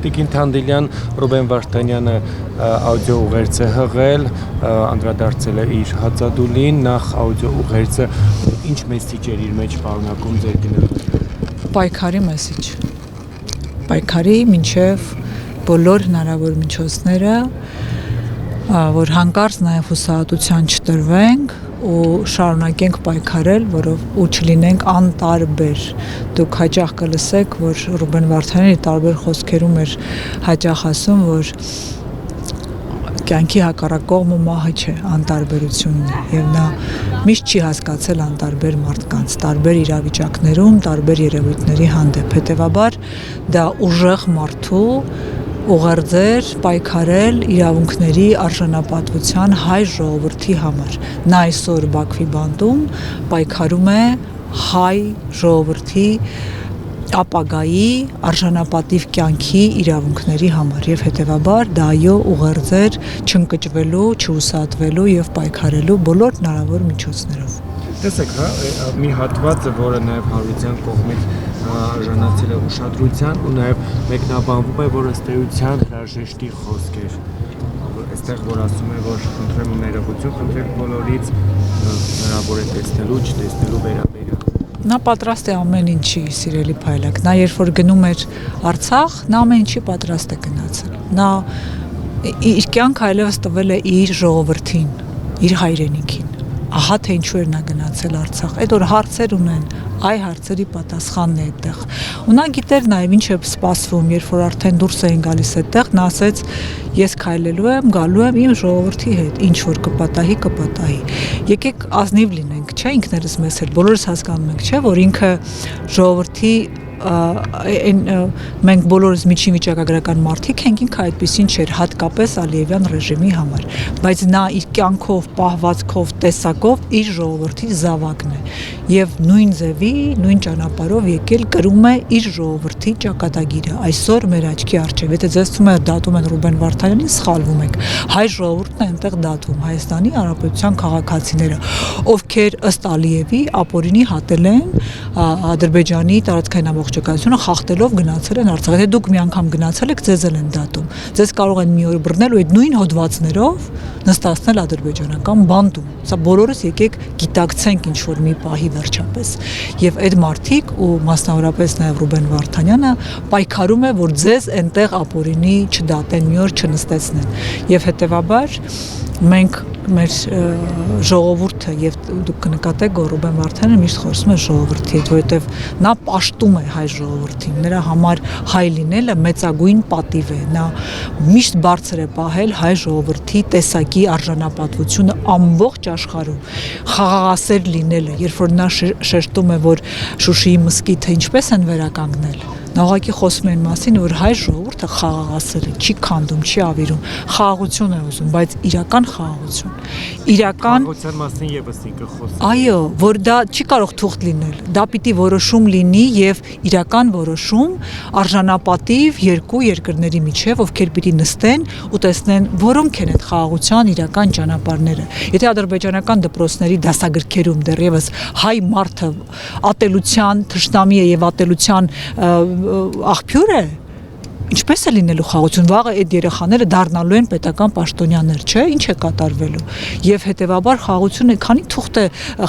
Տիկին Թանդիլյան, Ռուբեն Վարդանյանը աուդիո ուղերձ է հղել, անդրադարձել է իր հացադուլին, նախ աուդիո ուղերձը ինչ մեսիջ էր իր մեջ պարունակում ձեր գնահատականը։ Պայքարի մեսիջ, պայքարի մինչև բոլոր հնարավոր միջոցները, որ հանկարծ նաև հուսահատության չտրվենք ու շարունակենք պայքարել, ու չլինենք անտարբեր։ Դուք հաճախ կլսեք, որ Ռուբեն Վարդանյանը տարբեր խոսքերում էր հաճախ ասում, որ կյանքի հակառակ կողմը մահը չէ, անտարբերությունն է, եւ նա միշտ չի հասկացել անտարբեր մարդկանց, տարբեր իրավիճակներում, տարբեր երևույթների հանդեպ։ Հետևաբար դա ուժեղ մարդու ուղերձեր պայքարել իրավունքների արժանապատվության հայ ժողովրդի համար։ Նա այսօր Բաքվի բանտում պայքարում է հայ ժողովրդի ապագայի արժանապատիվ կյանքի իրավունքների համար եւ հետեւաբար դա այո ուղերձեր չընկճվելու, չհուսահատվելու եւ պայքարելու բոլոր հնարավոր միջոցներով։ Տեսեք, մի հատվածը, որը նաեւ Հարության կողմից արժանացել է ուշադրության ու նաեւ մեկնաբանվում է, որ ըստ էության հրաժեշտի խոսք էր։ Այստեղ որ ասում է, որ խնդրեմ ներողություն, խնդրեմ բոլորից հնարավոր է տեսնելու, չտեսնելու վերաբերյալ։ Նա պատրաստ է ամեն ինչի, սիրելի Փայլակ։ Նա երբ որ գնում էր Արցախ, նա ամեն ինչի պատրաստ է գնացել։ Նա իր կյանքը այլևս տվել է իր ժողովրդին, իր հայրենիքին։ Ահա թե ինչու էր նա գնացել Արցախ։ Այդ որ հարցեր ունեն, այ հարցերի պատասխանն է այդտեղ։ Ու նա գիտեր նաև ինչ է սպասվում, երբ որ արդեն դուրս էին գալիս այդտեղ, նա ասեց. ես քայլելու եմ, գալու եմ իմ ժողովրդի հետ, ինչ որ կպատահի, կպատահի։ Եկեք ազնիվ լինենք, չէ՞, ինքներս մեզ հետ, բոլորս հասկանում ենք, չէ՞, որ ինքը ժողովրդի մենք բոլորս միջին վիճակագրական մարդիկ ենք, ինքը այդպեսին չէր, հատկապես Ալիևյան ռեժիմի համար, բայց նա իր կյանքով, պահվածքով, տեսակով իր ժողովրդի զավակն է եւ նույն ձևի, նույն ճանապարհով եկել կրում է իր ժողովրդի ճակատագիրը։ Այսօր մեր աչքի առջև, եթե ձեզ թվում է դատում են Ռուբեն Վարդանյանին, սխալվում եք։ Հայ ժողովուրդն է այնտեղ դատում, Հայաստանի Հանրապետության քաղաքացիները, ովքեր ըստ Ալիևի ապօրինի հատել են Ադրբեջանի տարածքային ամբողջականությունը խախտելով գնացել են Արցախ։ Եթե դուք մի անգամ գնացել եք, ձեզ են դատում։ Ձեզ կարող են մի օր բռնել ու այդ նույն հոդվածներով նստացնել ադրբեջանական բանտում։ Սա բոլորս եկեք գիտակցենք ինչ որ մի պահի վերջապես։ Եվ այդ մարդիկ ու մասնավորապես նաև Ռուբեն Վարդանյանը պայքարում է, որ ձեզ այնտեղ ապօրինի չդատեն, մի օր չնստեցնեն։ Եվ հետեւաբար մենք մեր ժողովուրդը եւ դուք կնկատեք, որ Ռուբեն Վարդանյանը միշտ խոսում է ժողովրդի հետ, որովհետեւ նա պաշտում է հայ ժողովրդին, նրա համար հայ լինելը մեծագույն պատիվ է, նա միշտ բարձր է պահել հայ ժողովրդի տեսակի արժանապատվությունը ամբողջ աշխարհում, խաղաղասեր լինելը, երբ որ նա շեշտում է, որ Շուշիի մզկիթը ինչպես են վերականգնել, նա ուղղակի խոսում է այն մասին, որ հայ ժողովուրդը խաղաղասեր է, չի քանդում, չի ավիրում, խաղաղություն է ուզում, բայց իրական խաղաղություն, իրական խաղաղության մասին եւս ինքը խոսում։ Այո, որ դա չի կարող թուղթ լինել, դա պիտի որոշում լինի եւ իրական որոշում արժանապատիվ երկու երկրների միջև, ովքեր պիտի նստեն ու տեսնեն, որոնք են այդ խաղաղության իրական ճանապարհները։ Եթե ադրբեջանական դպրոցների դասագրքերում դեռևս հայ մարդը ատելության թշնամի է եւ ատելության աղբյուր է, ինչպես է լինելու խաղաղություն, վաղը այդ երեխաները դառնալու են պետական պաշտոնյաներ, չէ՞, ինչ է կատարվելու։ Եվ հետեւաբար խաղաղությունը քանի թուղթ է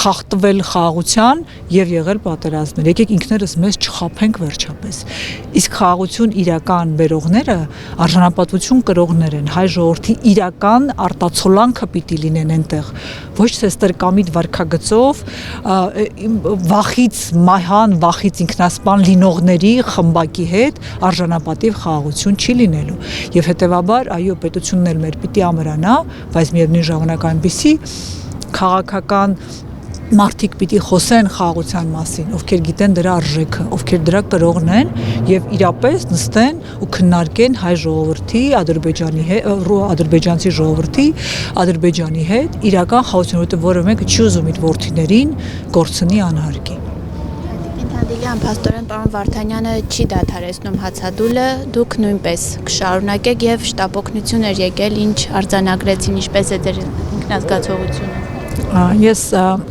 խախտվել խաղաղության եւ եղել պատերազմներ։ Եկեք ինքներս մեզ չխաբենք վերջապես։ Իսկ խաղաղություն իրական բերողները արժանապատվություն կրողներ են, հայ ժողովրդի իրական արտացոլանքը պիտի լինեն այնտեղ, ոչ թե ստրկամիտ վարքագծով վախից մահան, վախից ինքնասպան լինողների խմբակի հետ արժանապատիվ խաղաղություն չի լինելու եւ հետեւաբար այո պետությունն էլ մեր պիտի ամրանա, բայց միևնույն ժամանակ այնպիսի քաղաքական մարդիկ պիտի խոսեն խաղաղության մասին, ովքեր գիտեն դրա արժեքը, ովքեր դրա կրողն են եւ իրապես նստեն ու քննարկեն հայ ժողովրդի, ադրբեջանի հետ, ադրբեջանցի ժողովրդի, ադրբեջանի հետ իրական խաղաղություն, որովհետեւ որը մեկը չի ուզում իր որդիներին գործնի անհարկի։ Հանդիլյան, փաստորեն պարոն Վարդանյանը չի դադարեցնում հացադուլը, դուք նույնպես կշարունակեք եւ շտապօգնություն էր եկել, ինչ արձանագրեցին, ինչպես է դեր ինքնազգացողությունը։ Ես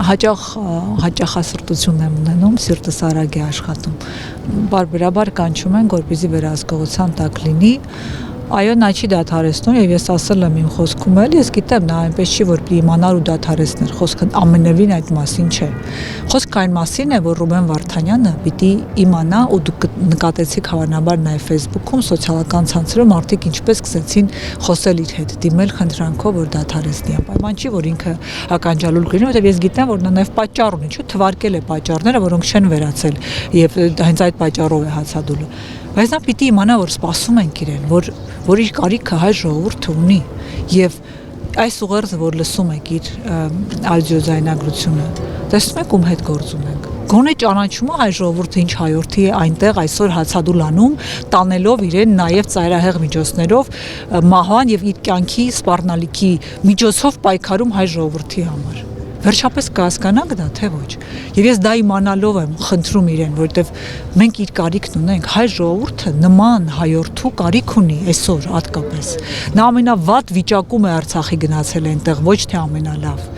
հաճախասրտություն եմ ունենում, սիրտս արագ է աշխատում։ Բարբերաբար կանչում են, որպեսզի վերահսկողության տակ լինի։ Այո, նա չի դադարեցնում եւ ես ասել եմ իմ խոսքում էլ, ես գիտեմ նա այնպես չի որ իմանար ու դադարեցներ, խոսքը ամենևին այդ մասին չէ։ Խոսքը այն մասին է, որ Ռուբեն Վարդանյանը պիտի իմանա ու դուք նկատեցիք հավանաբար նաեւ Facebook-ում, սոցիալական ցանցերում մարդիկ ինչպես սկսեցին խոսել իր հետ, դիմել խնդրանքով, որ դադարեցնի։ Պայման չի, որ ինքը ականջալուլ կլինի, որովհետեւ ես գիտեմ, որ նա նաեւ պատճառ ունի, չէ՞, թվարկել է պատճառները, որոնք չեն վերացել եւ հենց այդ պատճառով է հացադուլը։ Բայց նա պիտի իմանա, որ սպասում ենք իրեն, որ իր կարիքը հայ ժողովուրդը ունի եւ այս ուղերձը, որ լսում եք իր աուդիոձայնագրությունը, տեսնում եք ում հետ գործ ունենք։ Գոնե ճանաչում է հայ ժողովուրդը ինչ հայորդի է այնտեղ այսօր հացադուլ անում, տանելով իրեն նաեւ ծայրահեղ միջոցներով մահվան եւ իր կյանքի սպառնալիքի միջոցով պայքարում հայ ժողովրդի համար։ Վերջապես կհասկանանք դա թե ոչ։ Եվ ես դա իմանալով եմ խնդրում իրեն, որովհետև մենք իր կարիքն ունենք, հայ ժողովուրդը նման հայորդու կարիք ունի այսօր հատկապես։ Նա ամենավատ վիճակում է Արցախի գնացել այնտեղ, ոչ թե ամենալավ։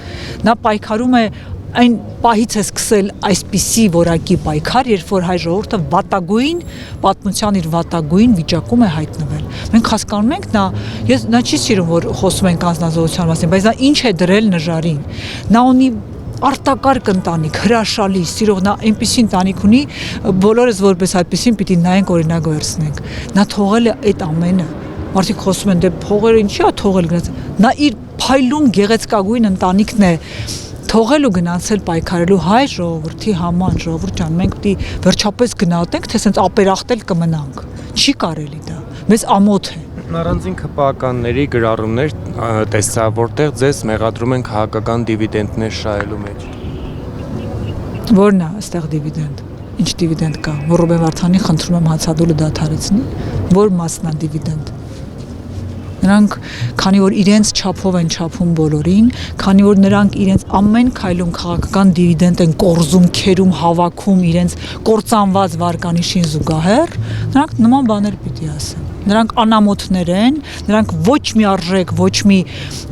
Նա պայքարում է այն պահից է սկսել այսպիսի որակի պայքար, երբ որ հայ ժողովուրդը վատագույն պատմության իր վատագույն վիճակում է հայտնվել։ Մենք հասկանում ենք նա չի սիրում որ խոսում ենք անձնազոհության մասին, բայց նա ինչ է դրել նժարին։ Նա ունի արտակարգ ընտանիք, հրաշալի, սիրող, նա այնպիսի ընտանիք ունի, բոլորս որպես այդպիսին պիտի նայենք օրինակ վերցնենք։ Նա թողել է այդ ամենը։ Մարդիկ խոսում են դե փողերը ինչի է թողել գնաց։ Նա իր փայլուն գեղեցկագույն ընտանիքն է թողել ու գնացել պայքարելու հայ ժողովրդի համար, ժողովուրդ ջան, մենք պիտի վերջապես գնահատենք, թե ասենց ապերախտել կմնանք։ Չի կարելի դա։ Մեզ ամոթ է։ Առանձին քպականների գրառումներ տեսա, որտեղ ձեզ մեղադրում են քաղաքական դիվիդենդներ շահելու մեջ։ Որն է այստեղ դիվիդենդ։ Ինչ դիվիդենդ կա։ Ռուբեն Վարդանի խնդրում եմ հացադուլը դադարեցնի։ Որ մասն է դիվիդենդ։ Նրանք, քանի որ իրենց չափով են չափում բոլորին, քանի որ նրանք իրենց ամեն քայլում քաղաքական դիվիդենդ են կորզում, քերում, հավաքում իրենց կործանված վարկանիշին զուգահեռ, նրանք նման բաներ պիտի ասեն։ Նրանք անամոթներ են, նրանք ոչ մի արժեք, ոչ մի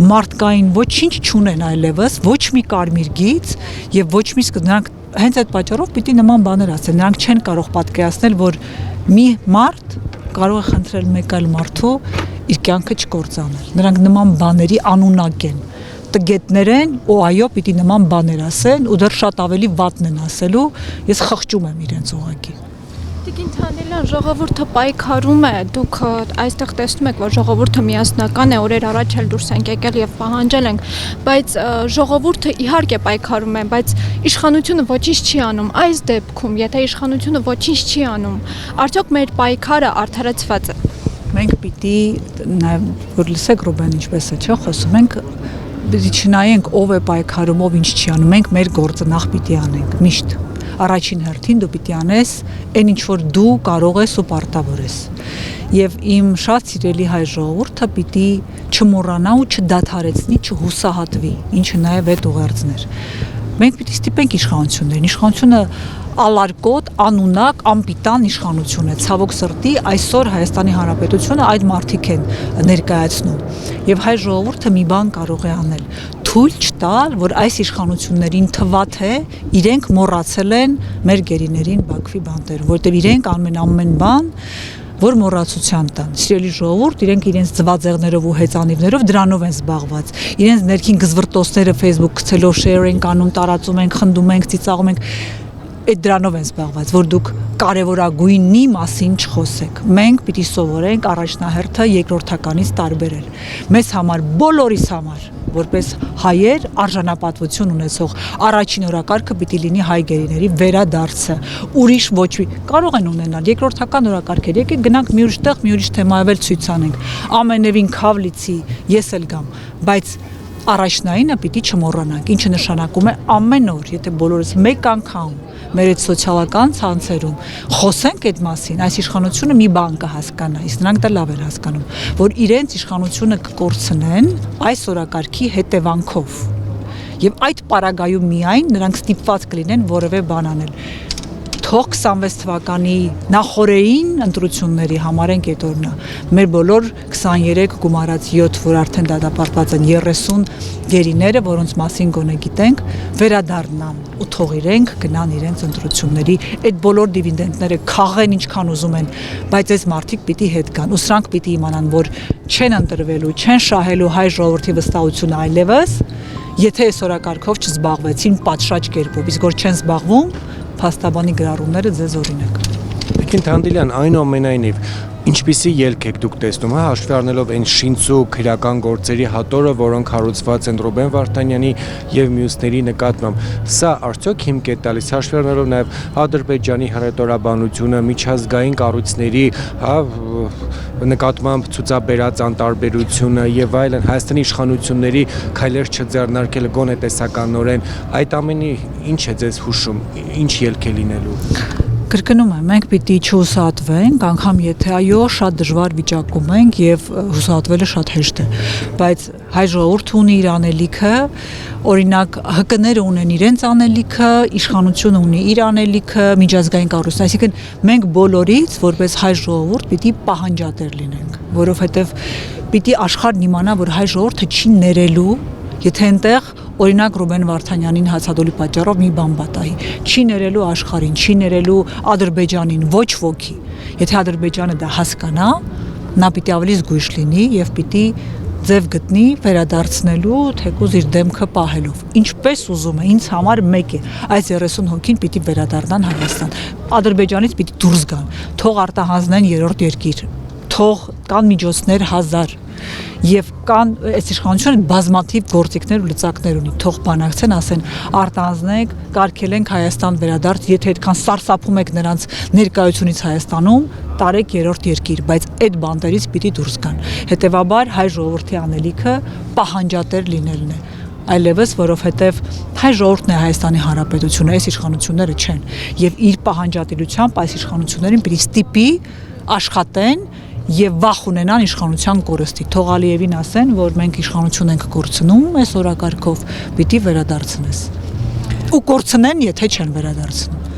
մարդկային ոչինչ չունեն այլևս, ոչ մի կարմիր գիծ եւ ոչ մի նրանք հենց այդ պատճառով պիտի նման բաներ ասեն։ Նրանք չեն կարող պատկերացնել, որ մի մարդ կարող է խնդրել մեկ այլ մարդու իր կյանքը չկործանել։ Նրանք նման բաների անունակ են, տգետներ են, ու այո, պիտի նման բաներ ասեն, ու դեռ շատ ավելի վատն են ասելու, ես խղճում եմ իրենց ուղղակի։ Տիկին Թանդելյան, ժողովուրդը պայքարում է, դուք այստեղ տեսնում եք, որ ժողովուրդը միասնական է, օրեր առաջ էլ դուրս ենք եկել եւ պահանջել ենք, բայց ժողովուրդը իհարկե պայքարում է, բայց իշխանությունը ոչինչ չի անում։ Այս դեպքում, եթե իշխանությունը ոչինչ չի անում, արդյոք մեր պայքարը արդարացված է։ Մենք պիտի նաեւ որ լսեք Ռուբեն ինչպես է, չէ՞, խոսում ենք, պիտի չնայենք ով է պայքարում, ով ինչ չի անում, մենք մեր գործը նախ պիտի անենք, միշտ։ Առաջին հերթին դու պիտի անես այն ինչ որ դու կարող ես ու պարտավոր ես։ Եվ իմ շատ սիրելի հայ ժողովուրդը պիտի չմոռանա ու չդադարեցնի, չհուսահատվի, ինչը նաև այդ ուղերձն էր։ Մենք պիտի ստիպենք իշխանություններին, իշխանությունը ալարկոտ, անունակ, անպիտան իշխանություն է։ Ցավոք սրտի այսօր Հայաստանի Հանրապետությունը այդ մարդիկ են ներկայացնում։ Եվ հայ ժողովուրդը մի բան կարող է անել՝ թույլ չտալ, որ այս իշխանություններին թվա թե իրենք մոռացել են մեր գերիներին Բաքվի բանտեր, որտեղ իրենք ամեն բան որ մոռացության տան։ Սիրելի ժողովուրդ, իրենք իրենց ձվածեղներով ու հեծանիվներով դրանով են զբաղված։ Իրենց ներքին գզվրտոցները Facebook գցելով share ենք անում, տարածում ենք, խնդում ենք, ծիծաղում ենք։ Այդ դրանով են զբաղված, որ դուք կարևորագույնի մասին չխոսեք։ Մենք պիտի սովորենք առաջնահերթը երկրորդականից տարբերել։ Մեզ համար, բոլորիս համար, որպես հայեր արժանապատվություն ունեցող առաջին օրակարգը պիտի լինի հայ գերիների վերադարձը։ Ուրիշ ոչ մի կարող են ունենալ երկրորդական օրակարգեր։ Եկեք գնանք մի ուրիշ տեղ, մի ուրիշ թեմայով ցույցանենք։ Ամենևին քավլիցի ես էլ գամ, բայց առաջնայինը պիտի չմոռանանք, ինչը նշանակում է ամեն օր, եթե բոլորս մեկ անգամ մեր այդ սոցիալական ցանցերում խոսենք այդ մասին, այս իշխանությունը մի բան կհասկանա, իսկ նրանք դա լավ են հասկանում, որ իրենց իշխանությունը կկորցնեն այս օրակարգի հետևանքով։ Եվ այդ պարագայում միայն նրանք ստիպված կլինեն որևէ բան անել։ թող 26 թվականի նախորդային ընտրությունների համարենք այդ օրնա մեր բոլոր 23 գումարած 7, որ արդեն դատապարտված են 30 գերիները, որոնց մասին գոնե գիտենք, վերադառնան ու թող իրենք գնան իրենց ընտրությունների այդ բոլոր դիվիդենդները քաղեն ինչքան ուզում են, բայց այս մարդիկ պիտի հետ գան ու սրանք պիտի իմանան, որ չեն ընտրվելու, չեն շահելու հայ ժողովրդի վստահությունը այլևս, եթե այս օրակարգով չզբաղվեցին պատշաճ կերպով, իսկ որ չեն զբաղվում, փաստաբանի գրառումները ձեզ օրինակ։ Տիկին Թանդիլյան, այնուամենայնիվ, ինչպիսի ելք եք դուք տեսնում, հաշվի առնելով այն շինծու քրական գործերի հատորը, որոնք հարուցված են Ռուբեն Վարդանյանի եւ մյուսների նկատմամբ, սա արդյոք հիմք է տալիս, հաշվի առնելով նաեւ Ադրբեջանի հռետորաբանությունը, միջազգային կառույցների, նկատմամբ ցուցաբերած անտարբերությունը եւ այլն, Հայաստանի իշխանությունների քայլեր չձեռնարկելը գոնե տեսականորեն, այդ ամենի ինչ է ձեզ հուշում, ինչ ելք է լինելու։ Կրկնում եմ, մենք պիտի չհուսահատվենք, անգամ եթե այո, շատ դժվար վիճակում ենք եւ հուսահատվելը շատ հեշտ է, բայց հայ ժողովուրդը ունի իր անելիքը, օրինակ ՀԿ-ները ունեն իրենց անելիքը, իշխանությունը ունի իր անելիքը, միջազգային կառույցն, այսինքն մենք բոլորից որպես հայ ժողովուրդ պիտի պահանջատեր լինենք, որովհետեւ պիտի աշխարհն իմանա, որ հայ ժողովուրդը չի ներելու, եթե այնտեղ օրինակ Ռուբեն Վարդանյանին հացադոլի պատճառով մի բան պատահի, չի ներելու աշխարհին, չի ներելու Ադրբեջանին, ոչ ոքի։ Եթե Ադրբեջանը դա հասկանա, նա պիտի ավելի զգույշ լինի եւ պիտի ձև գտնի վերադարձնելու թեկուզ իր դեմքը պահելով։ Ինչպես ուզում է, ինձ համար մեկ է, այս 30 հոգին պիտի վերադառնան Հայաստան։ Ադրբեջանից պիտի դուրս գան, թող արտահանձնեն երրորդ երկիր, թող կան միջոցներ 1000 եւ կան այս իշխանությունը բազմաթիվ գործիքներ ու լծակներ ունի, թող բանակցեն, ասեն արտանձնենք, կարգելենք Հայաստան վերադարձ, եթե այդքան սարսափում եք նրանց ներկայությունից Հայաստանում, տարեք երրորդ երկիր, բայց այդ բանտերից պիտի դուրս գան։ Հետևաբար հայ ժողովրդի անելիքը պահանջատեր լինելն է, այլևս որովհետև հայ ժողովուրդն է Հայաստանի Հանրապետությունը, այս իշխանությունները չեն, եւ իր պահանջատիրությամբ այս իշխանություններին պիտի ստիպի աշխատեն եւ վախ ունենան իշխանության կորստի։ Թող Ալիևին ասեն, որ մենք իշխանություն ենք կորցնում, այս օրակարգով պիտի վերադարձնես։ Ու կորցնեն, եթե չեն վերադարձնում։